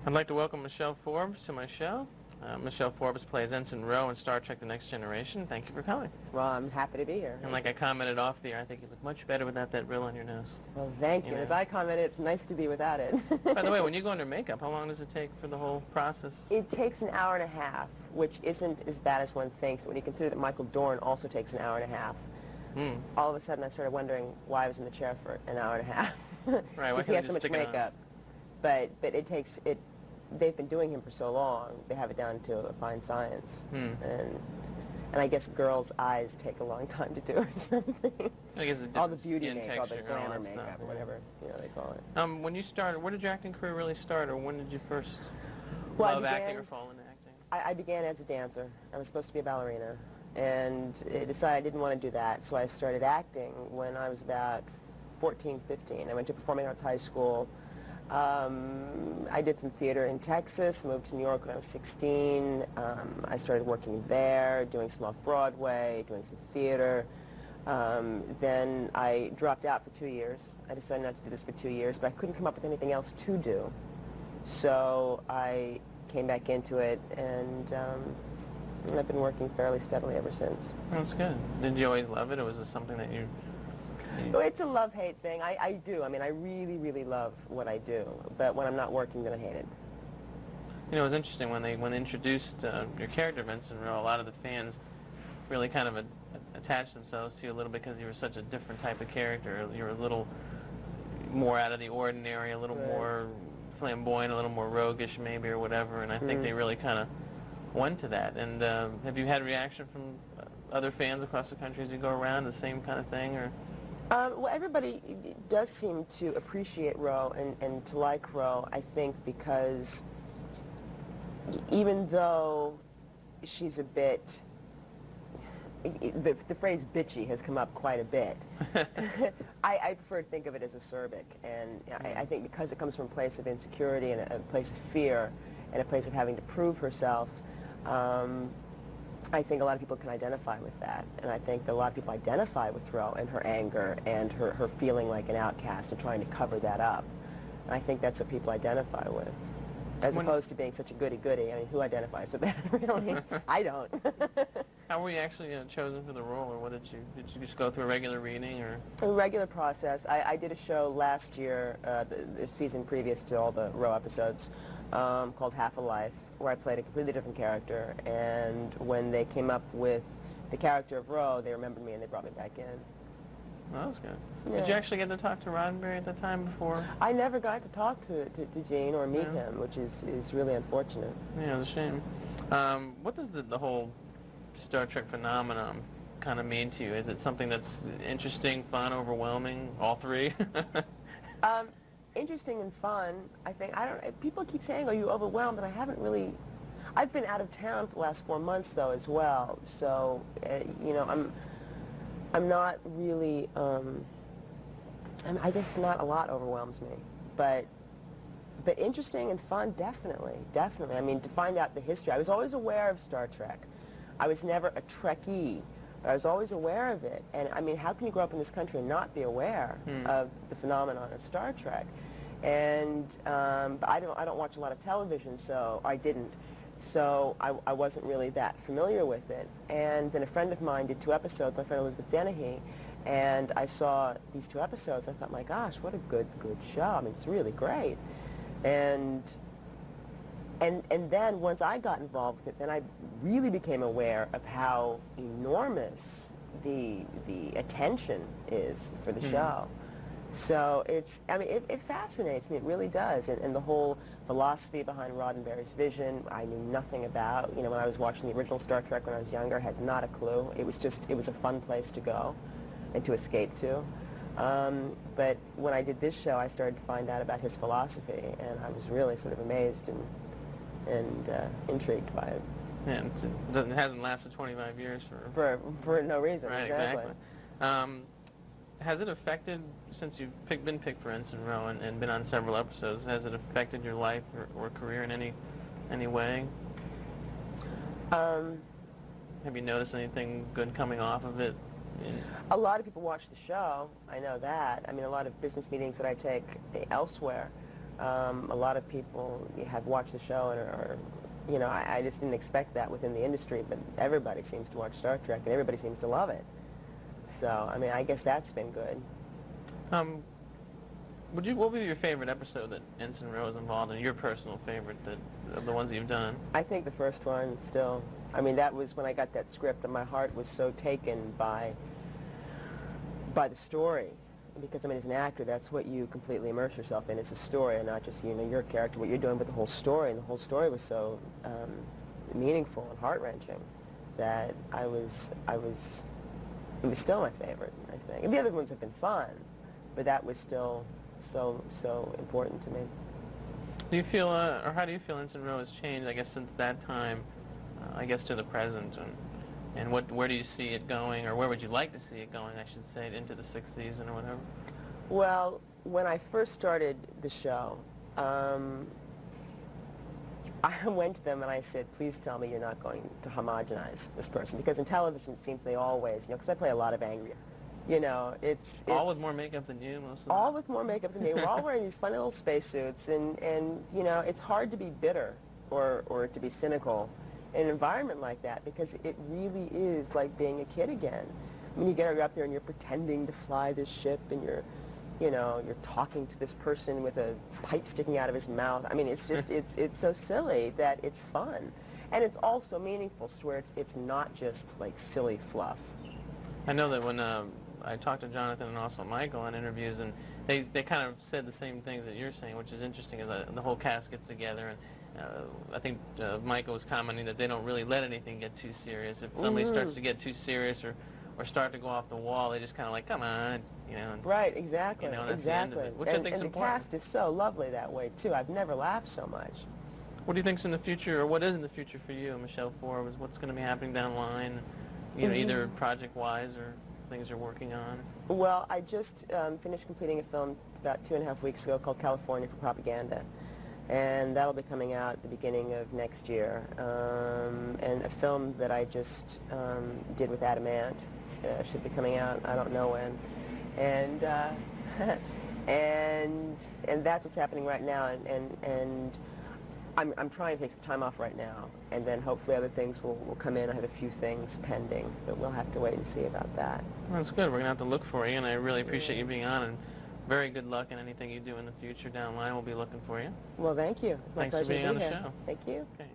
I'd like to welcome Michelle Forbes to my show. Michelle Forbes plays Ensign Ro in Star Trek The Next Generation. Thank you for coming. Well, I'm happy to be here. And like I commented off the air, I think you look much better without that rill on your nose. Well, thank you. know. As I commented, it's nice to be without it. By the way, when you go under makeup, how long does it take for the whole process? It takes an hour and a half, which isn't as bad as one thinks. When you consider that Michael Dorn also takes an hour and a half, all of a sudden I started wondering why I was in the chair for an hour and a half. Right, because he has so much makeup. But it takes it. They've been doing him for so long; they have it down to a fine science. And I guess girls' eyes take a long time to do or something. I guess all the beauty makeup, all the glamour makeup, or whatever they call it. When you started, where did your acting career really start, or when did you first love acting or fall into acting? I began as a dancer. I was supposed to be a ballerina, and I decided I didn't want to do that, so I started acting when I was about 14, 15. I went to Performing Arts High School. I did some theater in Texas, moved to New York when I was 16. I started working there, doing some off-Broadway, doing some theater. Then I dropped out for 2 years. I decided not to do this for 2 years, but I couldn't come up with anything else to do. So I came back into it, and I've been working fairly steadily ever since. That's good. Did you always love it, or was this something that you... Oh, it's a love-hate thing. I do. I mean, I really, really love what I do. But when I'm not working, then I hate it. You know, it was interesting when they introduced your character, Ensign Ro, a lot of the fans really kind of attached themselves to you a little bit because you were such a different type of character. You were a little more out of the ordinary, a little more flamboyant, a little more roguish maybe or whatever, and I think they really kind of went to that. And have you had reaction from other fans across the country as you go around, the same kind of thing, or...? Well, everybody does seem to appreciate Ro and to like Ro, I think, because even though she's a bit, the phrase bitchy has come up quite a bit. I prefer to think of it as acerbic, and I think because it comes from a place of insecurity and a place of fear and a place of having to prove herself, I think a lot of people can identify with that, and I think that a lot of people identify with Ro and her anger and her feeling like an outcast and trying to cover that up. And I think that's what people identify with, as opposed to being such a goody-goody. I mean, who identifies with that, really? I don't. How were you actually chosen for the role, or what did you just go through a regular reading, or? A regular process. I did a show last year, the season previous to all the Ro episodes, called Half a Life, where I played a completely different character, and when they came up with the character of Ro, they remembered me and they brought me back in. Well, that was good. Yeah. Did you actually get to talk to Roddenberry at the time before? I never got to talk to Gene or meet him, which is really unfortunate. Yeah, it's a shame. What does the whole Star Trek phenomenon kind of mean to you? Is it something that's interesting, fun, overwhelming, all three? Interesting and fun. I think, people keep saying, are you overwhelmed? And I haven't really, I've been out of town for the last 4 months though as well. So, you know, I'm not really, I guess not a lot overwhelms me, but interesting and fun, definitely. I mean, to find out the history. I was always aware of Star Trek. I was never a Trekkie, but I was always aware of it. And I mean, how can you grow up in this country and not be aware of the phenomenon of Star Trek? And but I don't watch a lot of television, so I didn't. So I wasn't really that familiar with it. And then a friend of mine did 2 episodes, my friend Elizabeth Dennehy, and I saw these 2 episodes. I thought, my gosh, what a good show. I mean, it's really great. And then once I got involved with it, then I really became aware of how enormous the attention is for the show. So I mean, it fascinates me. It really does. And the whole philosophy behind Roddenberry's vision, I knew nothing about. You know, when I was watching the original Star Trek when I was younger, I had not a clue. It was a fun place to go and to escape to. But when I did this show, I started to find out about his philosophy, and I was really sort of amazed and intrigued by it. Yeah, it hasn't lasted 25 years for no reason. Right, exactly. Has it affected, since you've been picked for Ensign Ro and been on several episodes, has it affected your life or career in any way? Have you noticed anything good coming off of it? A lot of people watch the show. I know that. I mean, a lot of business meetings that I take elsewhere, A lot of people have watched the show and are you know, I just didn't expect that within the industry, but everybody seems to watch Star Trek and everybody seems to love it. So, I mean, I guess that's been good. What would be your favorite episode that Ensign Ro is involved in? Your personal favorite, of the ones that you've done? I think the first one still. I mean, that was when I got that script, and my heart was so taken by the story. Because, I mean, as an actor, that's what you completely immerse yourself in. It's a story, and not just, you know, your character, what you're doing, but the whole story. And the whole story was so meaningful and heart-wrenching that it was still my favorite, I think. And the other ones have been fun, but that was still so important to me. Do you feel, or how do you feel Ensign Ro has changed, I guess, since that time, I guess, to the present? And where do you see it going, or where would you like to see it going, I should say, into the sixth season or whatever? Well, when I first started the show, I went to them and I said, please tell me you're not going to homogenize this person. Because in television, it seems they always, you know, because I play a lot of angry, you know, it's all with more makeup than you, most of them? All with more makeup than me. We're all wearing these funny little spacesuits, and you know, it's hard to be bitter or to be cynical in an environment like that, because it really is like being a kid again. I mean, you're up there and you're pretending to fly this ship, and you're talking to this person with a pipe sticking out of his mouth. I mean, it's just, it's so silly that it's fun. And it's also meaningful, to where it's not just like silly fluff. I know that when I talked to Jonathan and also Michael on interviews, and they kind of said the same things that you're saying, which is interesting, is the whole cast gets together, and I think Michael was commenting that they don't really let anything get too serious. If somebody starts to get too serious or start to go off the wall, they just kind of like, come on, you know. Right, exactly, You know, and that's exactly. the end of it, which I think is and important. the cast is so lovely that way, too. I've never laughed so much. What do you think's in the future, or what is in the future for you, Michelle Forbes? What's going to be happening down the line, you know, either project-wise or things you're working on? Well, I just finished completing a film about 2.5 weeks ago called California for Propaganda. And that'll be coming out at the beginning of next year. And a film that I just did with Adam Ant should be coming out, I don't know when. And and that's what's happening right now. And I'm trying to take some time off right now, and then hopefully other things will come in. I have a few things pending, but we'll have to wait and see about that. Well, that's good. We're going to have to look for you, and I really appreciate you being on, and very good luck in anything you do in the future down the line. We'll be looking for you. Well, thank you. It's my Thanks for pleasure being to on be the here. show. Thank you. Okay.